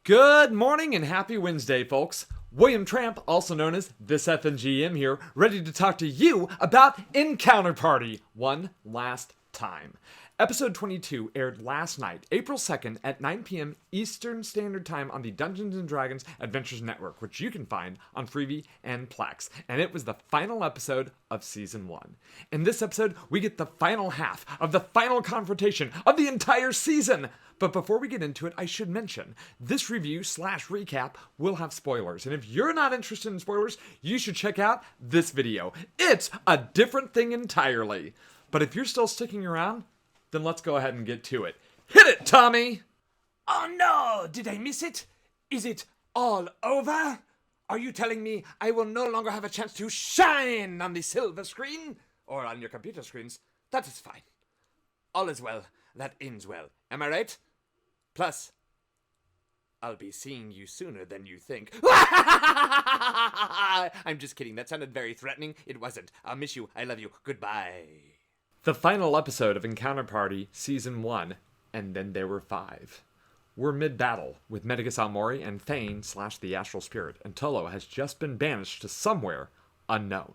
Good morning and happy Wednesday, folks. William Tramp, also known as This FNGM here, ready to talk to you about Encounter Party one last time. Episode 22 aired last night, April 2nd at 9 p.m. Eastern Standard Time on the Dungeons & Dragons Adventures Network, which you can find on Freevee and Plex. And it was the final episode of Season 1. In this episode, we get the final half of the final confrontation of the entire season. But before we get into it, I should mention, this review/recap will have spoilers. And if you're not interested in spoilers, you should check out this video. It's a different thing entirely. But if you're still sticking around, then let's go ahead and get to it. Hit it, Tommy! Oh no! Did I miss it? Is it all over? Are you telling me I will no longer have a chance to shine on the silver screen? Or on your computer screens? That is fine. All is well. That ends well. Am I right? Plus, I'll be seeing you sooner than you think. I'm just kidding. That sounded very threatening. It wasn't. I'll miss you. I love you. Goodbye. The final episode of Encounter Party Season 1, and then there were 5. We're mid-battle with Medigus Almori and Thane/the Astral Spirit, and Tolo has just been banished to somewhere unknown.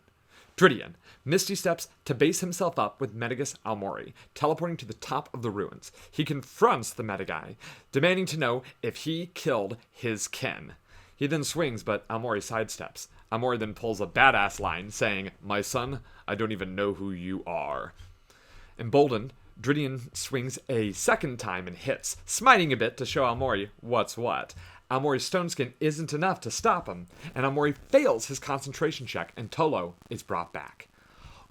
Dridian misty steps to base himself up with Medigus Almori, teleporting to the top of the ruins. He confronts the Medigai, demanding to know if he killed his kin. He then swings, but Almori sidesteps. Almori then pulls a badass line, saying, "My son, I don't even know who you are." Emboldened, Dridian swings a second time and hits, smiting a bit to show Almori what's what. Almori's stone skin isn't enough to stop him, and Almori fails his concentration check, and Tolo is brought back.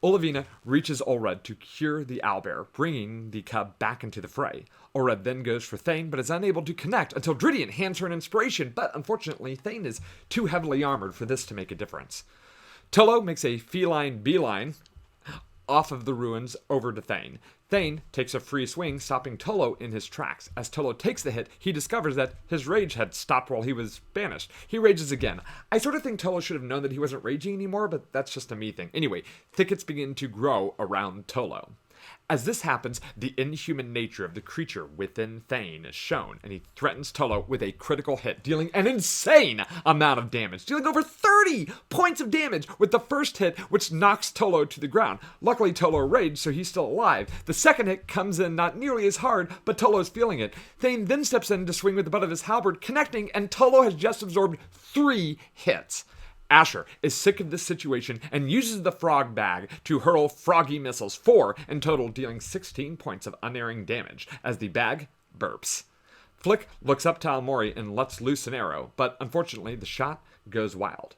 Olivina reaches Olred to cure the owlbear, bringing the cub back into the fray. Olred then goes for Thane, but is unable to connect until Dridian hands her an inspiration, but unfortunately Thane is too heavily armored for this to make a difference. Tolo makes a feline beeline off of the ruins over to Thane. Thane takes a free swing, stopping Tolo in his tracks. As Tolo takes the hit, he discovers that his rage had stopped while he was banished. He rages again. I sort of think Tolo should have known that he wasn't raging anymore, but that's just a me thing. Anyway, thickets begin to grow around Tolo. As this happens, the inhuman nature of the creature within Thane is shown, and he threatens Tolo with a critical hit, dealing an insane amount of damage, dealing over 30 points of damage with the first hit, which knocks Tolo to the ground. Luckily, Tolo raged, so he's still alive. The second hit comes in not nearly as hard, but Tolo's feeling it. Thane then steps in to swing with the butt of his halberd, connecting, and Tolo has just absorbed 3 hits. Asher is sick of this situation and uses the frog bag to hurl froggy missiles, 4 in total, dealing 16 points of unerring damage as the bag burps. Flick looks up to Almori and lets loose an arrow, but unfortunately the shot goes wild.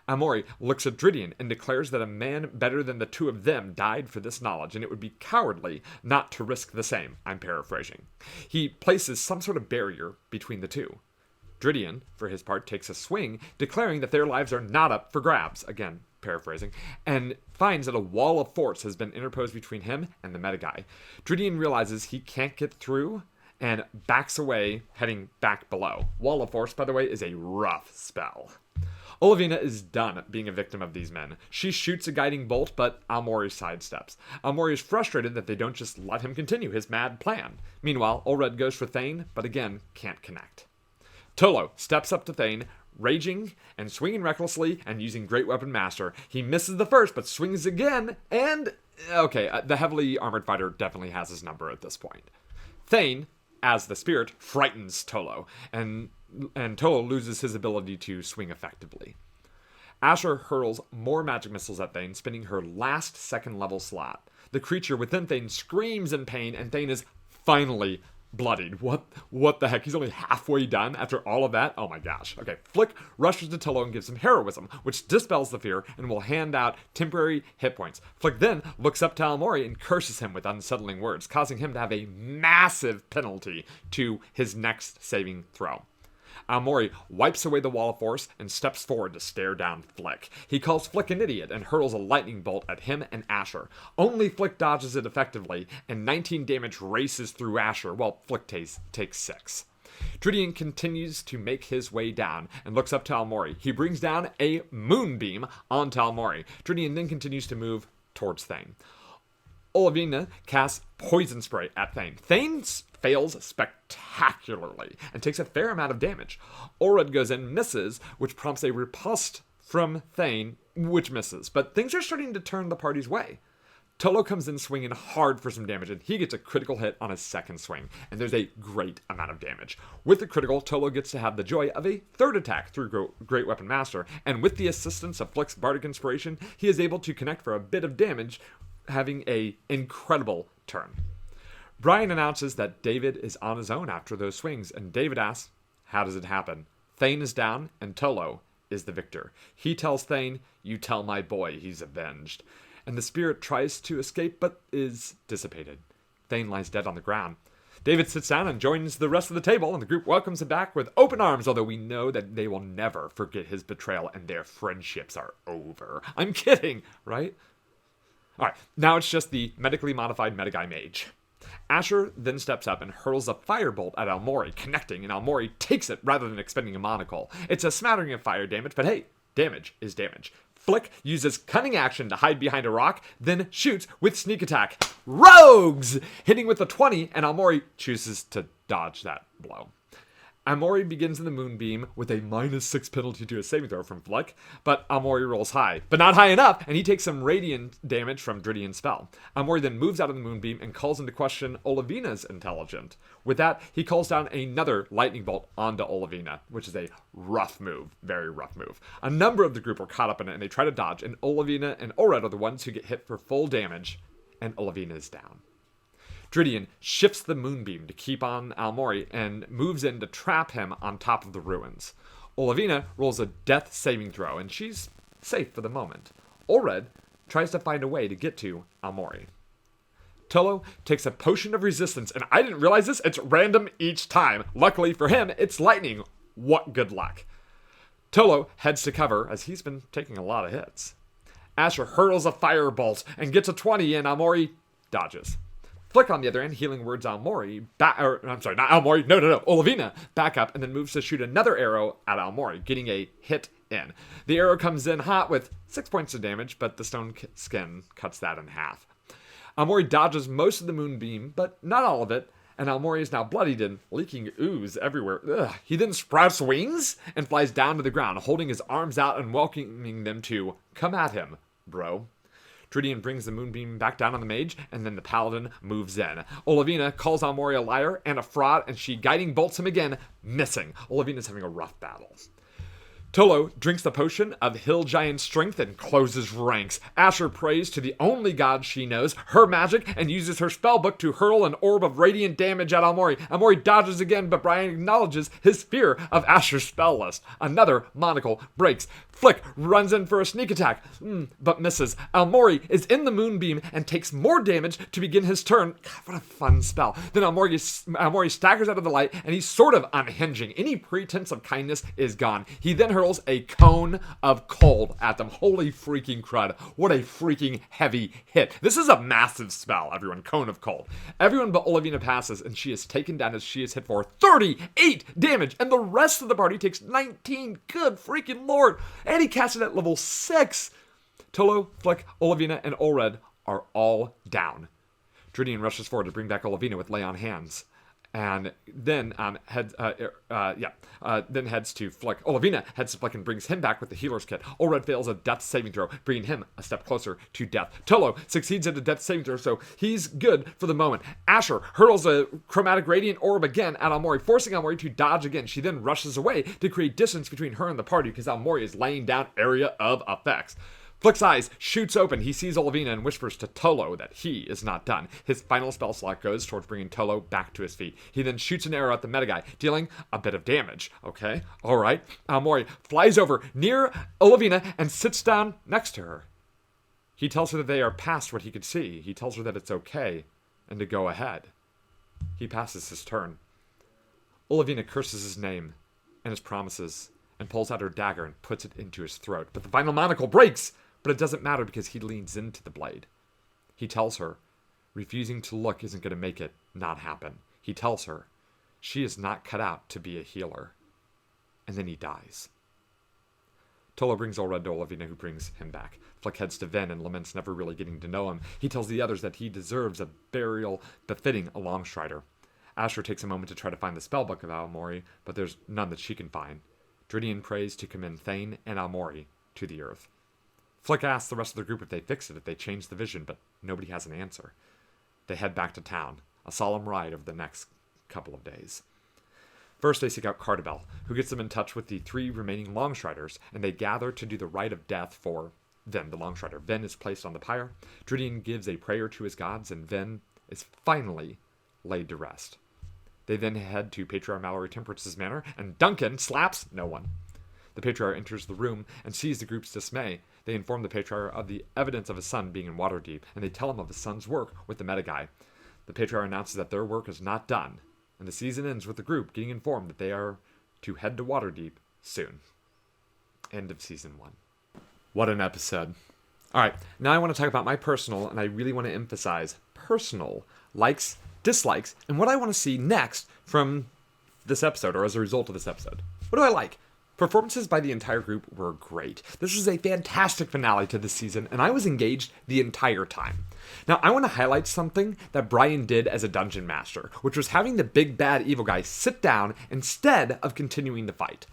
Almori looks at Dridian and declares that a man better than the two of them died for this knowledge, and it would be cowardly not to risk the same. I'm paraphrasing. He places some sort of barrier between the two. Dridian, for his part, takes a swing, declaring that their lives are not up for grabs, again, paraphrasing, and finds that a wall of force has been interposed between him and the Medigai. Dridian realizes he can't get through and backs away, heading back below. Wall of force, by the way, is a rough spell. Olivina is done being a victim of these men. She shoots a guiding bolt, but Almori sidesteps. Almori is frustrated that they don't just let him continue his mad plan. Meanwhile, Olred goes for Thane, but again, can't connect. Tolo steps up to Thane, raging and swinging recklessly and using Great Weapon Master. He misses the first, but swings again, and... okay, the heavily armored fighter definitely has his number at this point. Thane, as the spirit, frightens Tolo, and Tolo loses his ability to swing effectively. Asher hurls more magic missiles at Thane, spinning her last second-level slot. The creature within Thane screams in pain, and Thane is finally bloodied. What the heck? He's only halfway done after all of that? Oh my gosh. Okay, Flick rushes to Tolo and gives him heroism, which dispels the fear and will hand out temporary hit points. Flick then looks up to Almori and curses him with unsettling words, causing him to have a massive penalty to his next saving throw. Almori wipes away the wall of force and steps forward to stare down Flick. He calls Flick an idiot and hurls a lightning bolt at him and Asher. Only Flick dodges it effectively, and 19 damage races through Asher, while Flick takes 6. Dridian continues to make his way down and looks up to Almori. He brings down a moonbeam onto Almori. Dridian then continues to move towards Thane. Olivina casts Poison Spray at Thane. Thane's fails spectacularly and takes a fair amount of damage. Olred goes in, misses, which prompts a riposte from Thane, which misses. But things are starting to turn the party's way. Tolo comes in swinging hard for some damage, and he gets a critical hit on his second swing, and there's a great amount of damage. With the critical, Tolo gets to have the joy of a third attack through Great Weapon Master, and with the assistance of Flick's Bardic Inspiration, he is able to connect for a bit of damage, having a incredible turn. Brian announces that David is on his own after those swings, and David asks, how does it happen? Thane is down, and Tolo is the victor. He tells Thane, you tell my boy he's avenged. And the spirit tries to escape, but is dissipated. Thane lies dead on the ground. David sits down and joins the rest of the table, and the group welcomes him back with open arms, although we know that they will never forget his betrayal, and their friendships are over. I'm kidding, right? Alright, now it's just the medically modified Metaguy Mage. Asher then steps up and hurls a firebolt at Almori, connecting, and Almori takes it rather than expending a monocle. It's a smattering of fire damage, but hey, damage is damage. Flick uses Cunning Action to hide behind a rock, then shoots with Sneak Attack. Rogues! Hitting with a 20, and Almori chooses to dodge that blow. Almori begins in the Moonbeam with a -6 penalty to a saving throw from Flick, but Almori rolls high. But not high enough, and he takes some radiant damage from Drydian's spell. Almori then moves out of the Moonbeam and calls into question Olivina's intelligence. With that, he calls down another lightning bolt onto Olivina, which is a rough move, very rough move. A number of the group are caught up in it, and they try to dodge, and Olivina and Olred are the ones who get hit for full damage, and Olivina is down. Drydian shifts the Moonbeam to keep on Almori and moves in to trap him on top of the ruins. Olivina rolls a death saving throw, and she's safe for the moment. Olred tries to find a way to get to Almori. Tolo takes a potion of resistance, and I didn't realize this, it's random each time. Luckily for him, it's lightning. What good luck. Tolo heads to cover as he's been taking a lot of hits. Asher hurls a firebolt and gets a 20, and Almori dodges. Flick, on the other end, healing words Olivina back up, and then moves to shoot another arrow at Almori, getting a hit in. The arrow comes in hot with 6 points of damage, but the stone skin cuts that in half. Almori dodges most of the Moonbeam, but not all of it, and Almori is now bloodied and leaking ooze everywhere. Ugh. He then sprouts wings and flies down to the ground, holding his arms out and welcoming them to come at him, bro. Drydian brings the Moonbeam back down on the mage, and then the paladin moves in. Olivina calls Almori a liar and a fraud, and she guiding bolts him again, missing. Olivina's having a rough battle. Tolo drinks the potion of Hill Giant Strength and closes ranks. Asher prays to the only god she knows, her magic, and uses her spellbook to hurl an orb of radiant damage at Almori. Almori dodges again, but Brian acknowledges his fear of Asher's spell list. Another monocle breaks. Flick runs in for a sneak attack, but misses. Almori is in the Moonbeam and takes more damage to begin his turn. God, what a fun spell. Then Almori staggers out of the light, and he's sort of unhinging. Any pretense of kindness is gone. He then hurls a cone of cold at them. Holy freaking crud. What a freaking heavy hit. This is a massive spell, everyone. Cone of cold. Everyone but Olivina passes, and she is taken down as she is hit for 38 damage, and the rest of the party takes 19. Good freaking lord. And he casts it at level 6. Tolo, Flick, Olivina, and Olred are all down. Drydian rushes forward to bring back Olivina with lay on hands. And then heads to Flick. Olivina heads to Flick and brings him back with the healer's kit. Olred fails a death saving throw, bringing him a step closer to death. Tolo succeeds at a death saving throw, so he's good for the moment. Asher hurls a chromatic radiant orb again at Almori, forcing Almori to dodge again. She then rushes away to create distance between her and the party because Almori is laying down area of effects. Flick's eyes shoots open. He sees Olivina and whispers to Tolo that he is not done. His final spell slot goes towards bringing Tolo back to his feet. He then shoots an arrow at the Metaguy, dealing a bit of damage. Okay, all right. Almori flies over near Olivina and sits down next to her. He tells her that they are past what he could see. He tells her that it's okay and to go ahead. He passes his turn. Olivina curses his name and his promises and pulls out her dagger and puts it into his throat. But the final monocle breaks! But it doesn't matter because he leans into the blade. He tells her, refusing to look isn't going to make it not happen. He tells her, she is not cut out to be a healer. And then he dies. Tolo brings Olred to Olivina, who brings him back. Flick heads to Ven and laments never really getting to know him. He tells the others that he deserves a burial befitting a Longstrider. Asher takes a moment to try to find the spellbook of Aomori, but there's none that she can find. Dridian prays to commend Thane and Aomori to the earth. Flick asks the rest of the group if they fix it, if they change the vision, but nobody has an answer. They head back to town, a solemn ride over the next couple of days. First, they seek out Cardabel, who gets them in touch with the 3 remaining Longstriders, and they gather to do the rite of death for Ven, the Longstrider. Ven is placed on the pyre. Dridian gives a prayer to his gods, and Ven is finally laid to rest. They then head to Patriarch Mallory Temperance's manor, and Duncan slaps no one. The Patriarch enters the room and sees the group's dismay. They inform the Patriarch of the evidence of his son being in Waterdeep, and they tell him of his son's work with the Metagai. The Patriarch announces that their work is not done, and the season ends with the group getting informed that they are to head to Waterdeep soon. End of season 1. What an episode. Alright, now I want to talk about my personal, and I really want to emphasize personal, likes, dislikes, and what I want to see next from this episode, or as a result of this episode. What do I like? Performances by the entire group were great. This was a fantastic finale to this season, and I was engaged the entire time. Now, I want to highlight something that Brian did as a dungeon master, which was having the big bad evil guy sit down instead of continuing the fight.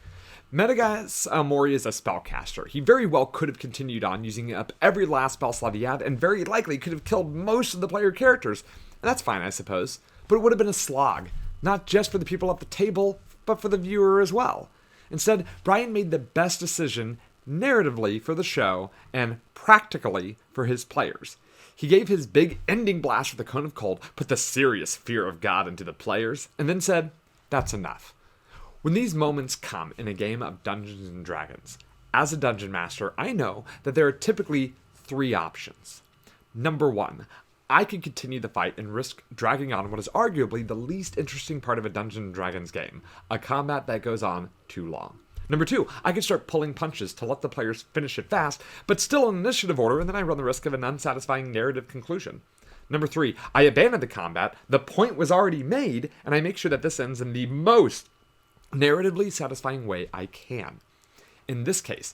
Metagas Aomori is a spellcaster. He very well could have continued on using up every last spell slot he had, and very likely could have killed most of the player characters. And that's fine, I suppose. But it would have been a slog, not just for the people at the table, but for the viewer as well. Instead, Brian made the best decision narratively for the show and practically for his players. He gave his big ending blast with the Cone of Cold, put the serious fear of God into the players, and then said, that's enough. When these moments come in a game of Dungeons and Dragons, as a dungeon master, I know that there are typically 3 options. Number 1, I could continue the fight and risk dragging on what is arguably the least interesting part of a Dungeons & Dragons game, a combat that goes on too long. Number 2, I could start pulling punches to let the players finish it fast, but still in initiative order, and then I run the risk of an unsatisfying narrative conclusion. Number 3, I abandon the combat, the point was already made, and I make sure that this ends in the most narratively satisfying way I can. In this case,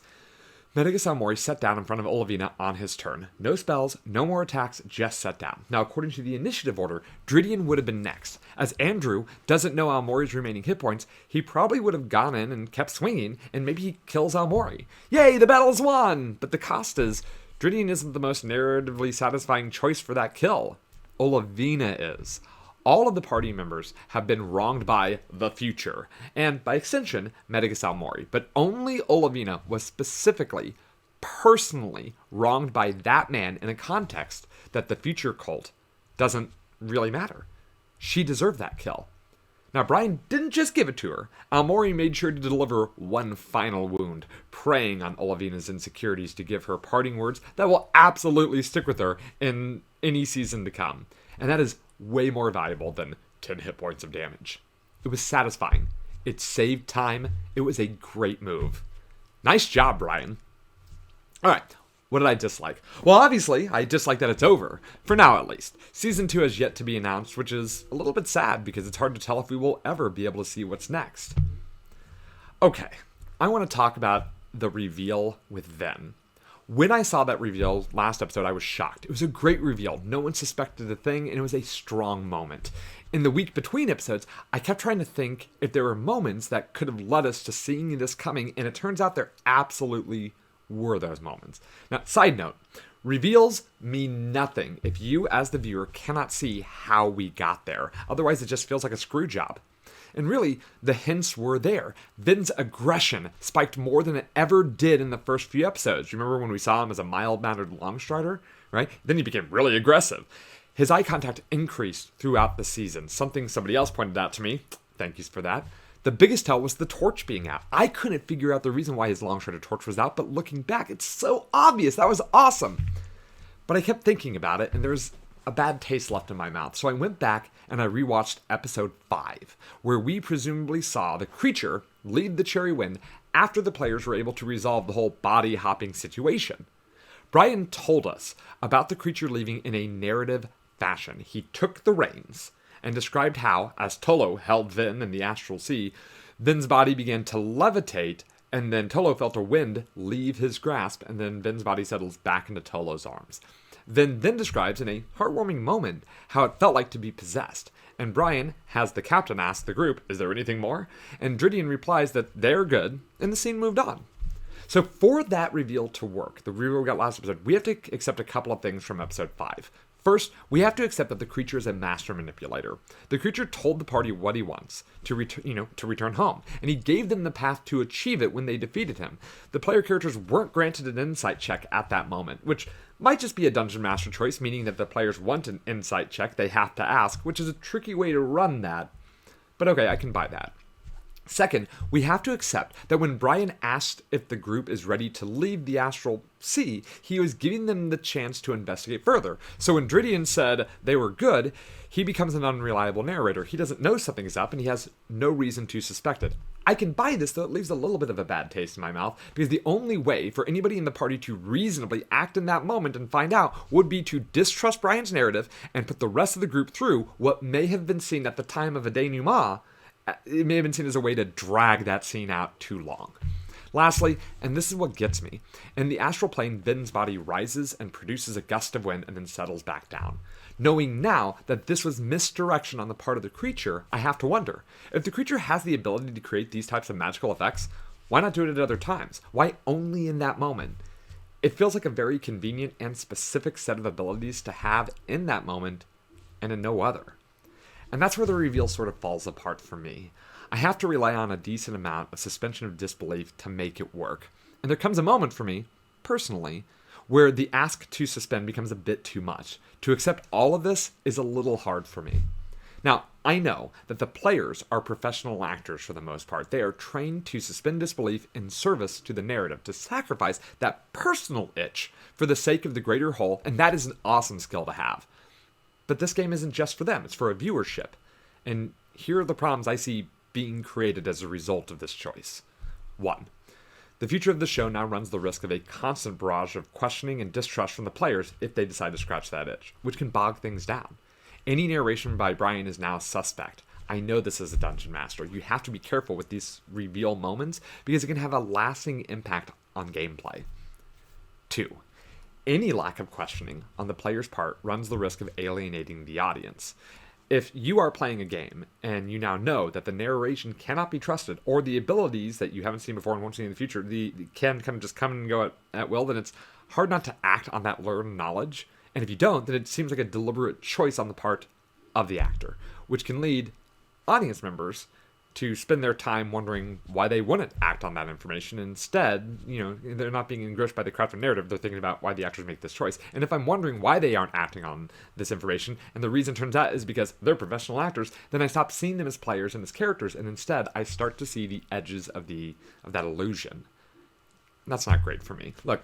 Metagas Aomori sat down in front of Olivina on his turn. No spells, no more attacks, just sat down. Now, according to the initiative order, Dridian would have been next. As Andrew doesn't know Aomori's remaining hit points, he probably would have gone in and kept swinging, and maybe he kills Aomori. Yay, the battle's won! But the cost is, Dridian isn't the most narratively satisfying choice for that kill. Olivina is. All of the party members have been wronged by the future, and by extension, Metagas Aomori, but only Olivina was specifically, personally wronged by that man in a context that the future cult doesn't really matter. She deserved that kill. Now, Brian didn't just give it to her. Aomori made sure to deliver one final wound, preying on Olivina's insecurities to give her parting words that will absolutely stick with her in any season to come. And that is way more valuable than 10 hit points of damage. It was satisfying. It saved time. It was a great move. Nice job, Brian. Alright, what did I dislike? Well, obviously, I dislike that it's over. For now, at least. Season 2 has yet to be announced, which is a little bit sad because it's hard to tell if we will ever be able to see what's next. Okay, I want to talk about the reveal with Ven. When I saw that reveal last episode, I was shocked. It was a great reveal. No one suspected a thing, and it was a strong moment. In the week between episodes, I kept trying to think if there were moments that could have led us to seeing this coming, and it turns out there absolutely were those moments. Now, side note, reveals mean nothing if you, as the viewer, cannot see how we got there. Otherwise, it just feels like a screw job. And really, the hints were there. Ven's aggression spiked more than it ever did in the first few episodes. You remember when we saw him as a mild-mannered Longstrider, right? Then he became really aggressive. His eye contact increased throughout the season, something somebody else pointed out to me. Thank you for that. The biggest tell was the torch being out. I couldn't figure out the reason why his Longstrider torch was out, but looking back, it's so obvious. That was awesome. But I kept thinking about it, and there was a bad taste left in my mouth. So I went back and I rewatched episode 5, where we presumably saw the creature lead the Cherry Wind after the players were able to resolve the whole body hopping situation. Brian told us about the creature leaving in a narrative fashion. He took the reins and described how, as Tolo held Ven in the astral sea, Ven's body began to levitate, and then Tolo felt a wind leave his grasp, and then Ven's body settles back into Tolo's arms. Ven then describes in a heartwarming moment how it felt like to be possessed, And Brian has the captain ask the group, is there anything more? And Dridian replies that they're good, and the scene moved on. So for that reveal to work, the reveal we got last episode, we have to accept a couple of things from episode 5. First, we have to accept that the creature is a master manipulator. The creature told the party what he wants, to return home, and he gave them the path to achieve it when they defeated him. The player characters weren't granted an insight check at that moment, which might just be a dungeon master choice, meaning that the players want an insight check they have to ask, which is a tricky way to run that. But okay, I can buy that. Second, we have to accept that when Brian asked if the group is ready to leave the Astral Sea, he was giving them the chance to investigate further. So when Dridian said they were good, he becomes an unreliable narrator. He doesn't know something is up, and he has no reason to suspect it. I can buy this, though it leaves a little bit of a bad taste in my mouth, because the only way for anybody in the party to reasonably act in that moment and find out would be to distrust Brian's narrative and put the rest of the group through what may have been seen at the time of a denouement. It may have been seen as a way to drag that scene out too long. Lastly, and this is what gets me, in the astral plane, Vin's body rises and produces a gust of wind and then settles back down. Knowing now that this was misdirection on the part of the creature, I have to wonder, if the creature has the ability to create these types of magical effects, why not do it at other times? Why only in that moment? It feels like a very convenient and specific set of abilities to have in that moment and in no other. And that's where the reveal sort of falls apart for me. I have to rely on a decent amount of suspension of disbelief to make it work. And there comes a moment for me, personally, where the ask to suspend becomes a bit too much. To accept all of this is a little hard for me. Now, I know that the players are professional actors for the most part. They are trained to suspend disbelief in service to the narrative, to sacrifice that personal itch for the sake of the greater whole, and that is an awesome skill to have. But this game isn't just for them, it's for a viewership. And here are the problems I see being created as a result of this choice. 1. The future of the show now runs the risk of a constant barrage of questioning and distrust from the players if they decide to scratch that itch, which can bog things down. Any narration by Brian is now suspect. I know this as a dungeon master. You have to be careful with these reveal moments because it can have a lasting impact on gameplay. 2. Any lack of questioning on the player's part runs the risk of alienating the audience. If you are playing a game and you now know that the narration cannot be trusted, or the abilities that you haven't seen before and won't see in the future can kind of just come and go at will, then it's hard not to act on that learned knowledge. And if you don't, then it seems like a deliberate choice on the part of the actor, which can lead audience members to spend their time wondering why they wouldn't act on that information. Instead, they're not being engrossed by the craft of narrative, they're thinking about why the actors make this choice. And if I'm wondering why they aren't acting on this information, and the reason turns out is because they're professional actors, then I stop seeing them as players and as characters, and instead I start to see the edges of that illusion. That's not great for me. Look,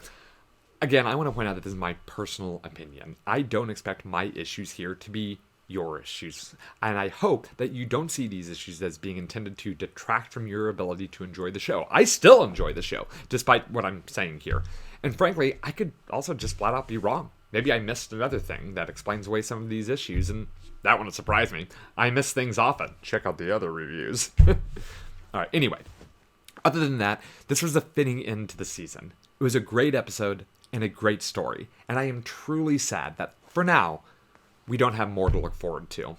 again, I want to point out that this is my personal opinion. I don't expect my issues here to be your issues, and I hope that you don't see these issues as being intended to detract from your ability to enjoy the show. I still enjoy the show, despite what I'm saying here. And frankly, I could also just flat out be wrong. Maybe I missed another thing that explains away some of these issues, and that wouldn't surprise me. I miss things often. Check out the other reviews. Alright, anyway. Other than that, this was a fitting end to the season. It was a great episode and a great story, and I am truly sad that, for now, we don't have more to look forward to.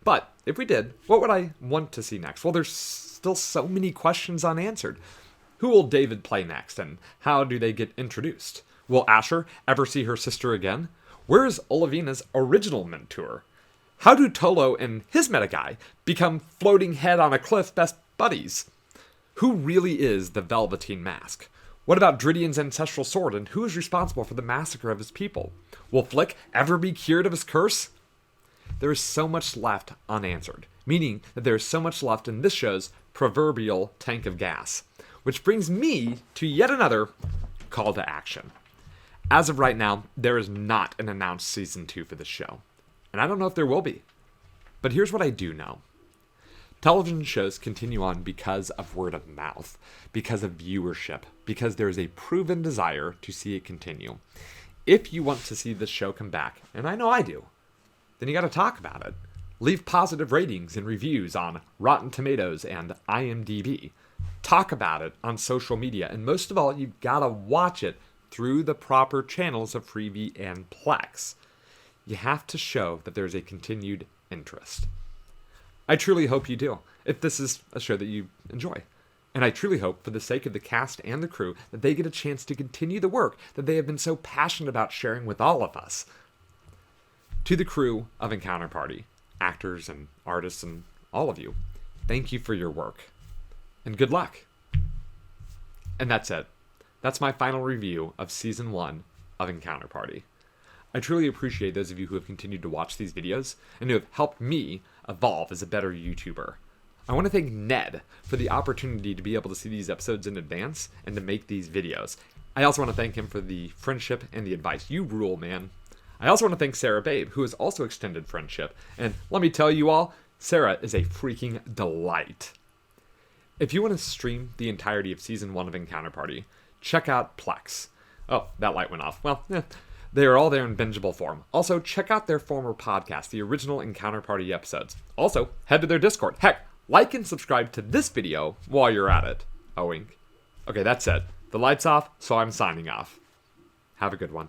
But if we did, what would I want to see next? Well, there's still so many questions unanswered. Who will David play next, and how do they get introduced? Will Asher ever see her sister again? Where is Olivina's original mentor? How do Tolo and his meta guy become floating head on a cliff best buddies? Who really is the Velveteen Mask? What about Dridian's ancestral sword, and who is responsible for the massacre of his people? Will Flick ever be cured of his curse? There is so much left unanswered, meaning that there is so much left in this show's proverbial tank of gas. Which brings me to yet another call to action. As of right now, there is not an announced Season 2 for this show. And I don't know if there will be. But here's what I do know. Television shows continue on because of word of mouth, because of viewership, because there is a proven desire to see it continue. If you want to see this show come back, and I know I do, then you gotta talk about it. Leave positive ratings and reviews on Rotten Tomatoes and IMDb. Talk about it on social media, and most of all, you've gotta watch it through the proper channels of Freevee and Plex. You have to show that there's a continued interest. I truly hope you do, if this is a show that you enjoy. And I truly hope, for the sake of the cast and the crew, that they get a chance to continue the work that they have been so passionate about sharing with all of us. To the crew of Encounter Party, actors and artists and all of you, thank you for your work. And good luck. And that's it. That's my final review of Season 1 of Encounter Party. I truly appreciate those of you who have continued to watch these videos and who have helped me evolve as a better YouTuber. I want to thank Ned for the opportunity to be able to see these episodes in advance and to make these videos. I also want to thank him for the friendship and the advice. You rule, man. I also want to thank Sarah Babe, who has also extended friendship. And let me tell you all, Sarah is a freaking delight. If you want to stream the entirety of Season 1 of Encounter Party, check out Plex. Oh, that light went off. Well, they are all there in bingeable form. Also, check out their former podcast, the original Encounter Party episodes. Also, head to their Discord. Heck, like and subscribe to this video while you're at it. A wink. Okay, that's it. The light's off, so I'm signing off. Have a good one.